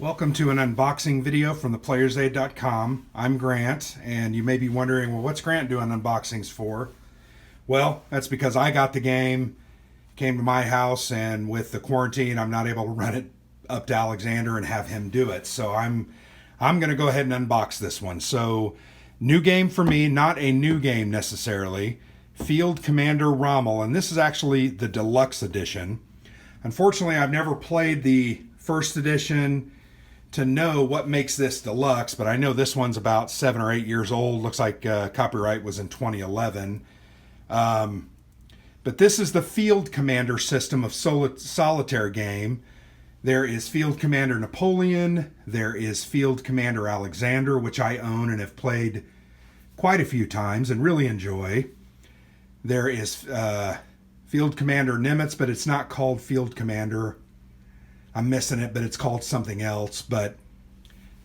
Welcome to an unboxing video from theplayersaid.com. I'm Grant, and you may be wondering, well, what's Grant doing unboxings for? Well, that's because I got the game, came to my house, and with the quarantine, I'm not able to run it up to Alexander and have him do it. So I'm going to go ahead and unbox this one. So, new game for me, not a new game necessarily. Field Commander Rommel, and this is actually the deluxe edition. Unfortunately, I've never played the first edition to know what makes this deluxe, but I know this one's about 7 or 8 years old. Looks like copyright was in 2011. But this is the Field Commander system of solitaire game. There is Field Commander Napoleon. There is Field Commander Alexander, which I own and have played quite a few times and really enjoy. There is Field Commander Nimitz, but it's not called Field Commander. I'm missing it, but it's called something else. But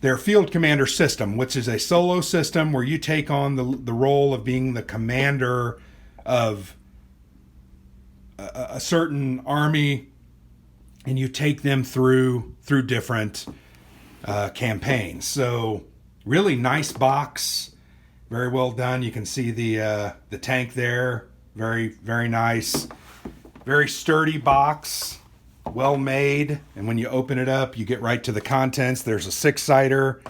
their Field Commander system, which is a solo system where you take on the role of being the commander of a certain army, and you take them through different campaigns. So really nice box, very well done. You can see the tank there, very, very nice, very sturdy box. Well made, and when you open it up, you get right to the contents. There's a 6-sider.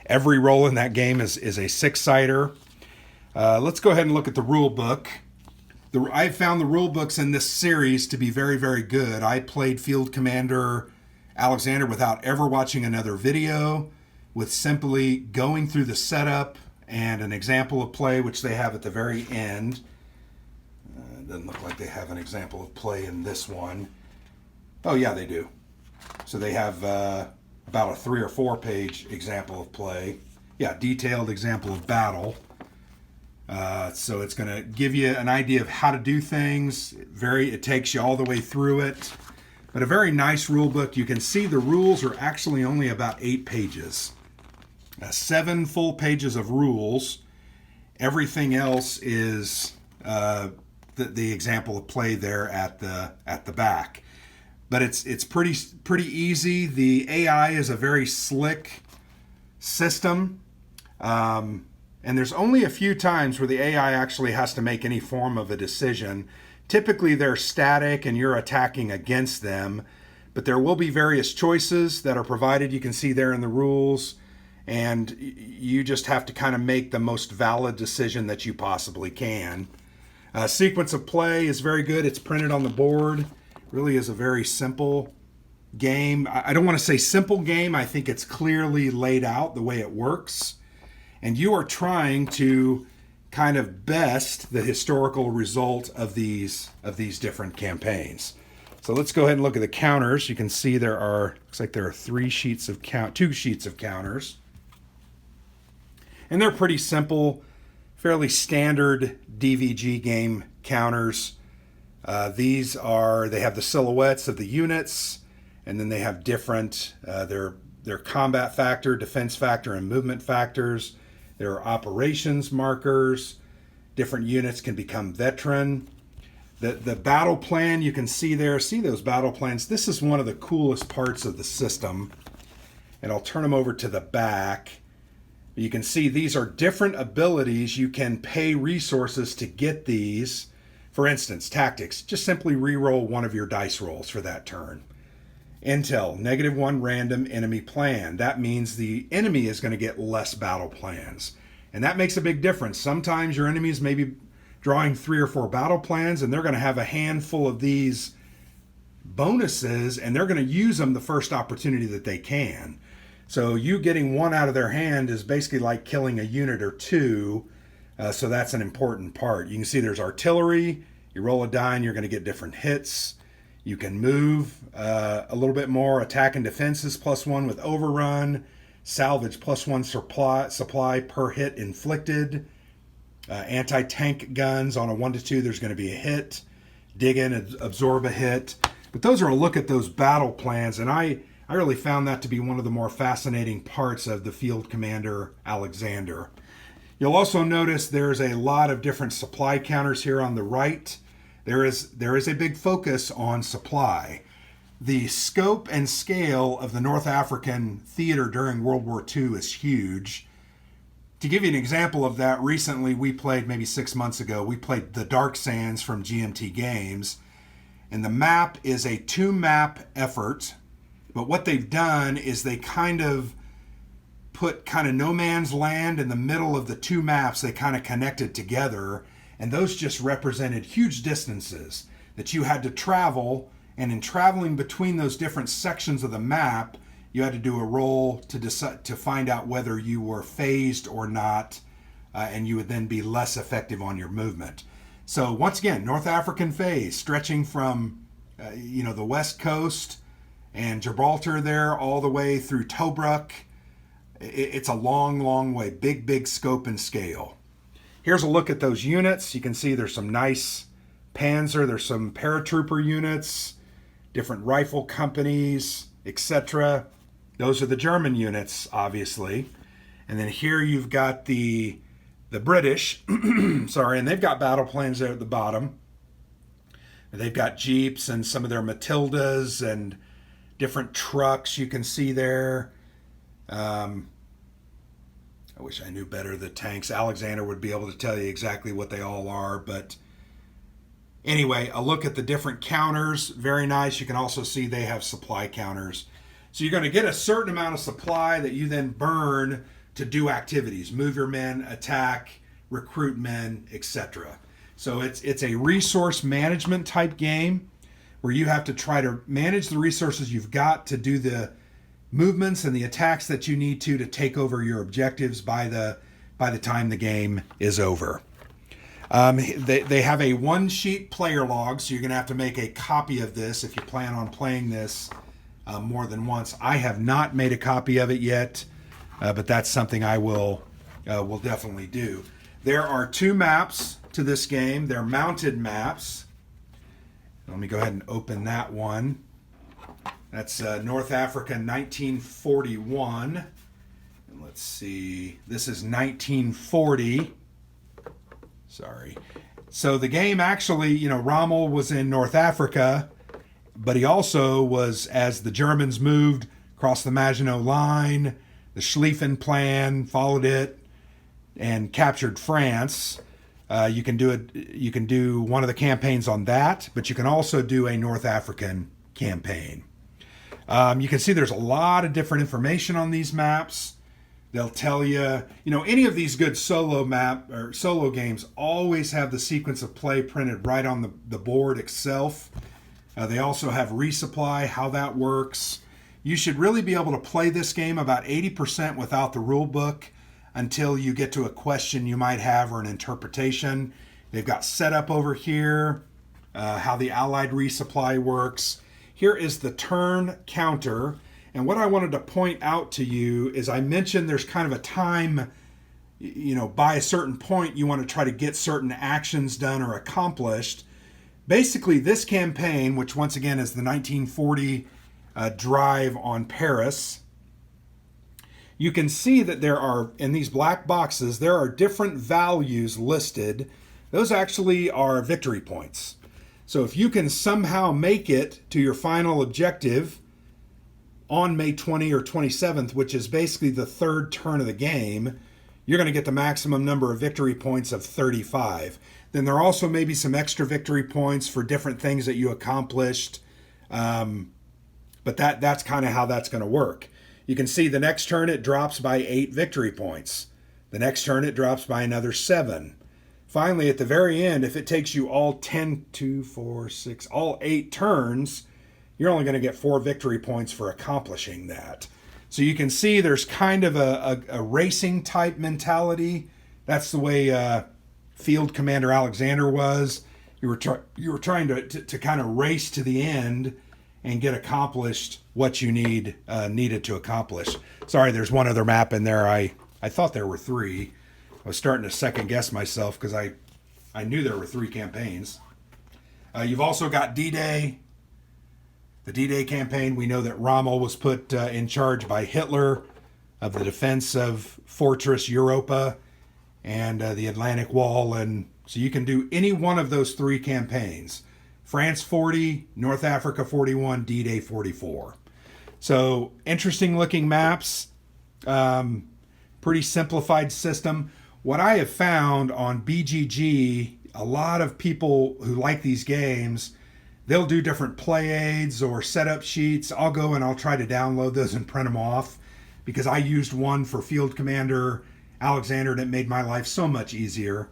Every roll in that game is a 6-sider. Let's go ahead and look at the rule book. I've found the rule books in this series to be very, very good. I played Field Commander Alexander without ever watching another video, with simply going through the setup and an example of play, which they have at the very end. It doesn't look like they have an example of play in this one. Oh, yeah, they do. So they have about a 3 or 4 page example of play. Yeah, detailed example of battle. So it's going to give you an idea of how to do things. It takes you all the way through it. But a very nice rule book. You can see the rules are actually only about 8 pages. 7 full pages of rules. Everything else is the example of play there at the back. But it's pretty easy. The AI is a very slick system. And there's only a few times where the AI actually has to make any form of a decision. Typically they're static and you're attacking against them. But there will be various choices that are provided. You can see there in the rules. And you just have to kind of make the most valid decision that you possibly can. Sequence of play is very good. It's printed on the board. Really is a very simple game. I don't want to say simple game. I think it's clearly laid out the way it works. And you are trying to kind of best the historical result of these different campaigns. So let's go ahead and look at the counters. You can see looks like there are 2 sheets of counters. And they're pretty simple, fairly standard DVG game counters. They have the silhouettes of the units, and then they have different, their combat factor, defense factor, and movement factors. There are operations markers. Different units can become veteran. The battle plan you can see there, see those battle plans. This is one of the coolest parts of the system. And I'll turn them over to the back. You can see these are different abilities. You can pay resources to get these. For instance, tactics, just simply re-roll one of your dice rolls for that turn. Intel, -1 random enemy plan. That means the enemy is going to get less battle plans. And that makes a big difference. Sometimes your enemies may be drawing 3 or 4 battle plans, and they're going to have a handful of these bonuses, and they're going to use them the first opportunity that they can. So you getting 1 out of their hand is basically like killing a unit or 2. So that's an important part. You can see there's artillery. You roll a die and you're going to get different hits. You can move a little bit more. Attack and defenses +1 with overrun. Salvage +1 supply per hit inflicted. Anti-tank guns on a 1 to 2, there's going to be a hit. Dig in and absorb a hit. But those are a look at those battle plans. And I really found that to be one of the more fascinating parts of the Field Commander Alexander. You'll also notice there's a lot of different supply counters here on the right. There is a big focus on supply. the scope and scale of the North African theater during World War II is huge. To give you an example of that, recently we played, maybe 6 months ago, we played The Dark Sands from GMT Games. And the map is a 2-map effort. But what they've done is they kind of put kind of no man's land in the middle of the 2 maps. They kind of connected together. And those just represented huge distances that you had to travel. And in traveling between those different sections of the map, you had to do a roll to decide to find out whether you were phased or not, and you would then be less effective on your movement. So once again, North African phase stretching from the west coast and Gibraltar there all the way through Tobruk. It's a long, long way. Big scope and scale. Here's a look at those units. You can see there's some nice Panzer, there's some paratrooper units, different rifle companies, etc. Those are the German units, obviously. And then here you've got the British, sorry, and they've got battle planes there at the bottom. They've got Jeeps and some of their Matildas and different trucks you can see there. I wish I knew better the tanks. Alexander would be able to tell you exactly what they all are, but anyway, a look at the different counters. Very nice. You can also see they have supply counters. So you're going to get a certain amount of supply that you then burn to do activities, move your men, attack, recruit men, etc. So it's a resource management type game where you have to try to manage the resources you've got to do the movements and the attacks that you need to take over your objectives by the time the game is over. They have a 1-sheet player log, so you're going to have to make a copy of this if you plan on playing this more than once. I have not made a copy of it yet, but that's something I will definitely do. There are 2 maps to this game. They're mounted maps. Let me go ahead and open that one. That's North Africa 1941. And let's see. This is 1940. Sorry. So the game actually, Rommel was in North Africa, but he also was, as the Germans moved across the Maginot Line, the Schlieffen Plan, followed it, and captured France. You can do one of the campaigns on that, but you can also do a North African campaign. You can see there's a lot of different information on these maps. They'll tell you, any of these good solo map or solo games always have the sequence of play printed right on the board itself. They also have resupply, how that works. You should really be able to play this game about 80% without the rule book until you get to a question you might have or an interpretation. They've got setup over here, how the Allied resupply works. Here is the turn counter. And what I wanted to point out to you is I mentioned there's kind of a time, by a certain point you want to try to get certain actions done or accomplished. Basically, this campaign, which once again is the 1940 drive on Paris, you can see that there are, in these black boxes, there are different values listed. Those actually are victory points. So if you can somehow make it to your final objective on May 20 or 27th, which is basically the 3rd turn of the game, you're going to get the maximum number of victory points of 35. Then there also may be some extra victory points for different things that you accomplished. But that's kind of how that's going to work. You can see the next turn it drops by 8 victory points. The next turn it drops by another 7. Finally, at the very end, if it takes you all 8 turns, you're only going to get 4 victory points for accomplishing that. So you can see there's kind of a racing type mentality. That's the way Field Commander Alexander was. You were trying to kind of race to the end and get accomplished what you needed to accomplish. Sorry, there's one other map in there. I thought there were 3. I was starting to second guess myself because I knew there were 3 campaigns. You've also got D-Day. The D-Day campaign, we know that Rommel was put in charge by Hitler of the defense of Fortress Europa and the Atlantic Wall. And so you can do any one of those 3 campaigns. France 40, North Africa 41, D-Day 44. So interesting looking maps, pretty simplified system. What I have found on BGG, a lot of people who like these games, they'll do different play aids or setup sheets. I'll go and I'll try to download those and print them off because I used one for Field Commander Alexander and it made my life so much easier.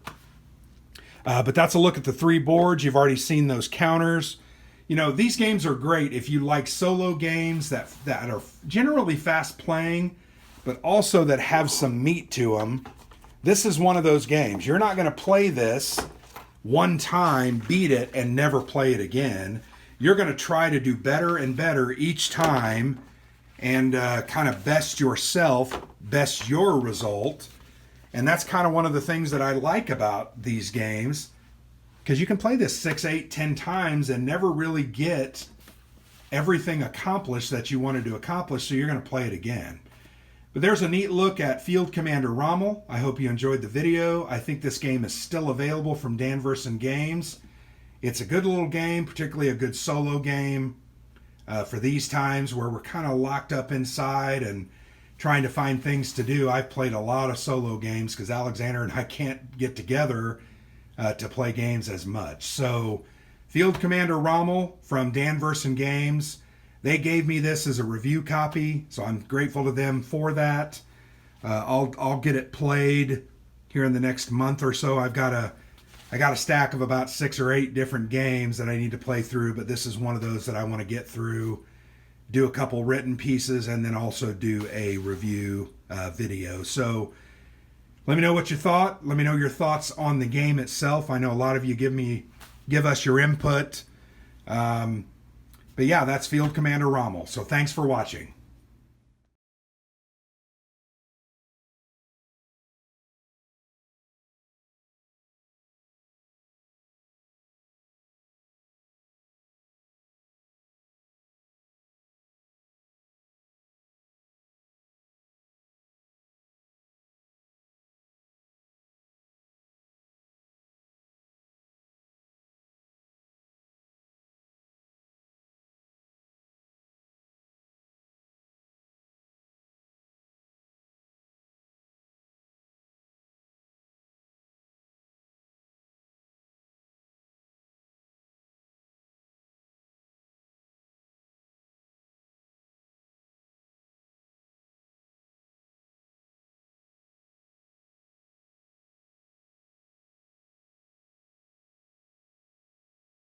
But that's a look at the 3 boards. You've already seen those counters. You know, these games are great if you like solo games that are generally fast playing, but also that have some meat to them. This is one of those games. You're not going to play this one time, beat it, and never play it again. You're going to try to do better and better each time and kind of best yourself, best your result. And that's kind of one of the things that I like about these games, because you can play this 6, 8, 10 times and never really get everything accomplished that you wanted to accomplish, so you're going to play it again. But there's a neat look at Field Commander Rommel. I hope you enjoyed the video. I think this game is still available from Danverson Games. It's a good little game, particularly a good solo game for these times where we're kind of locked up inside and trying to find things to do. I've played a lot of solo games because Alexander and I can't get together to play games as much. So Field Commander Rommel from Danverson Games, they gave me this as a review copy, so I'm grateful to them for that. I'll get it played here in the next month or so. I got a stack of about 6 or 8 different games that I need to play through, but this is one of those that I want to get through, do a couple written pieces, and then also do a review video. So let me know what you thought. Let me know your thoughts on the game itself. I know a lot of you give us your input. But yeah, that's Field Commander Rommel. So thanks for watching.